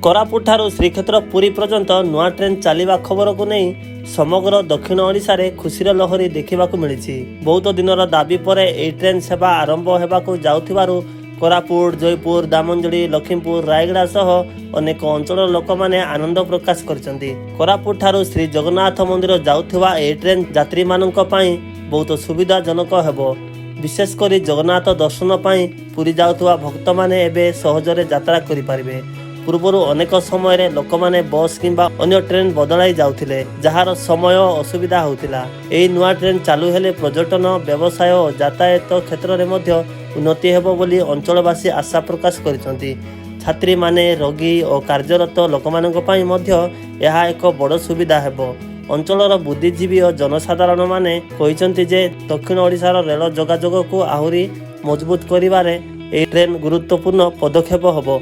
कोरापुट ठारू श्रीक्षेत्र पुरी पर्यंत नुआ ट्रेन चलवा खबर को नहीं समग्र दक्षिण ओडिशा रे खुशीर लहरी देखा मिली। बहुत दिनर दाबी पर यह ट्रेन सेवा आरंभ होगा जाउथिबारु कोरापुट, जयपुर, दामनजोड़ी, लखीमपुर, रायगड़ा सह अनेक अंचल लोक मैंने आनंद प्रकाश करछंती। कोरापुट ठारू श्री जगन्नाथ मंदिर जाउथिबा यह ट्रेन यात्री मानक पई बहुत सुविधाजनक हेबो। विशेषकर जगन्नाथ दर्शन पई पुरी जाउथिबा भक्त माने एबे सहजरे यात्रा करि पारिबे। पूर्वर अनेक समय लोक मैंने बस किंबा अन्य ट्रेन बदलाई जाउथिले, जार समय असुविधा होतिला। एही नुआ ट्रेन चालू हेले पर्यटन, व्यवसाय और यातायात क्षेत्र में मध्य उन्नति हेबो बोली अंचलवासी आशा प्रकाश करिसंती। छात्री माने, रोगी और कार्यरत लोक मानक पई मध्य यह एक बड़ सुविधा हेबो। अंचलर बुद्धिजीवी और जनसाधारण माने कहिसंती जे दक्षिण ओडिशार रेल जोगाजोग को आहुरी मजबूत करिबारे एही ट्रेन गुरुत्वपूर्ण पदक्षेप हेबो।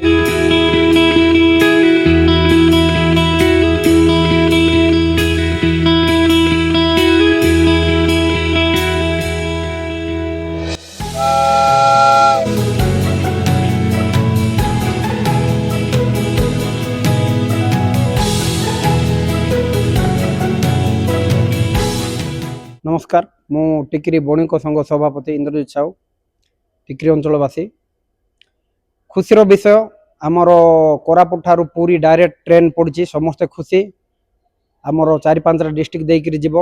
नमस्कार, मु टिकरी बणिक संघ सभापति इंद्रजित साहू, टिकरी अंचलवासी। खुशीर विषय आमर कोरापुट ठारू पूरी डायरेक्ट ट्रेन पड़ी, समस्ते खुशी। आमर 4-5 डिस्ट्रिक्ट देकर जीव,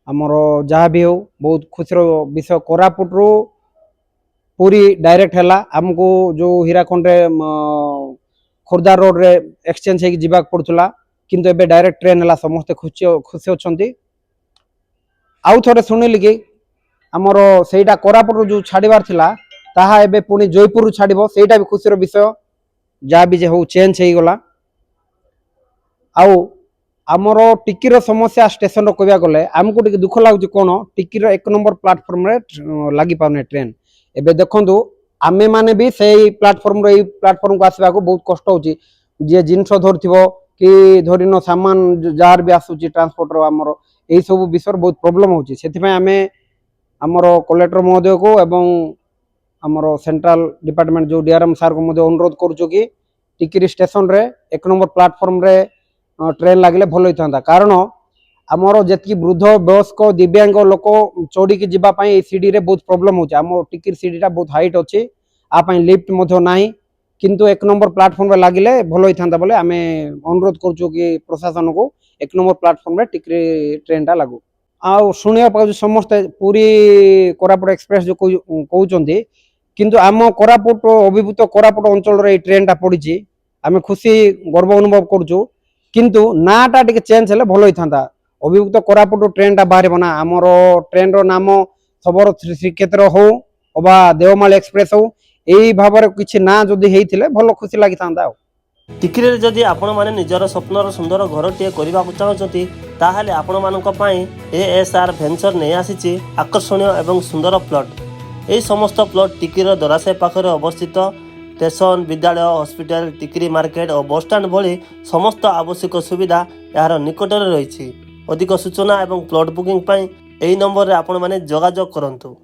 आमर जहाँ भी हो बहुत खुशीर विषय। कोरापुट रु पूरी डायरेक्ट है आमको जो हीराखंड खोर्धा रोड रे एक्सचेंज होगी जीवा पड़ूला, किंतु एबे डायरेक्ट ट्रेन है, समस्ते खुशी अच्छा। आउ थे शुणिली कि आमर सेटा कोरापुट जो छाड़बार थिला ताहा एबे पुणी जयपुर छाड़ब, सेटा भी खुशीर विषय। जहाँ भी हो चेंज हो गला। आउ आमर टिकीर समस्या स्टेशन रो कहया गले आमको टिके दुख लागुच कोन, टिकीर 1 नंबर प्लाटफॉर्म रे लागि पाउने ट्रेन। एबे देखंतु आमे माने भी सेही प्लाटफॉर्म रे प्लाटफॉर्म को आसबा को बहुत कष्ट होची। जे जिंस धरथिबो कि धरिनो सामान जार भी आसुची ट्रांसपोर्ट रो आमर यही सब विषय बहुत प्रोब्लेम होची। सेथिपय आमे आमर कलेक्टर महोदय को एवं आमर सेंट्रल डिपार्टमेंट जो डीआरएम सार को मध्य अनुरोध करूछु कि टिकिरी स्टेशन रे 1 नंबर प्लाटफॉर्म रे ट्रेन लागले भल होइथांदा। कारण आमर जेतकी वृद्ध, वयस्क, दिव्यांग लोक चढ़ी की जीवा पई ए सीडी रे बहुत प्रोब्लेम होची। आमर टिकिरी सीडीटा बहुत हाइट अछि, आ पई लिफ्ट मध्य नाही, किंतु 1 नंबर प्लाटफॉर्म रे लागिले भल होइथांदा बोले आमे अनुरोध करूछु कि प्रशासन को 1 नंबर प्लाटफॉर्म रे टिकिरी ट्रेन टा लागू। आ शुणिया पाउछु समस्त पूरी कोरापुट एक्सप्रेस जो कहउचंती, किंतु आम कोरापुट अभिभूत कोरापुट अंचल रे ट्रेन टा पड़ी, आमे खुशी गर्व अनुभव करूछु। किंतु नाटा टिके चेंज हेले भल होइथांदा। अभिभूत कोरापुट ट्रेन टा बाहर बना, आमर ट्रेन रो नाम सबरो श्रीक्षेत्र हो अबा देवमाली एक्सप्रेस हो, एही भाबरे किछि ना जदी हेइथिले भल खुशी लागिथांदा। टिकिरी जदि आपण माने निजर स्वप्नर सुंदर घरटीए करबा चाहते ताहले आपण मानक पई एएसआर वेंचर नहीं आसीची आकर्षणीय एवं सुंदर प्लॉट। एही समस्त प्लॉट टिकिर दरासे पाखरे अवस्थित। स्टेशन, विद्यालय, हॉस्पिटल, टिकिरी मार्केट और बस स्टैंड भली समस्त आवश्यक सुविधा यार निकट में रही। अधिक सूचना एवं प्लॉट बुकिंग पई एही नंबर रे आपण माने जोगाजोग करंतु।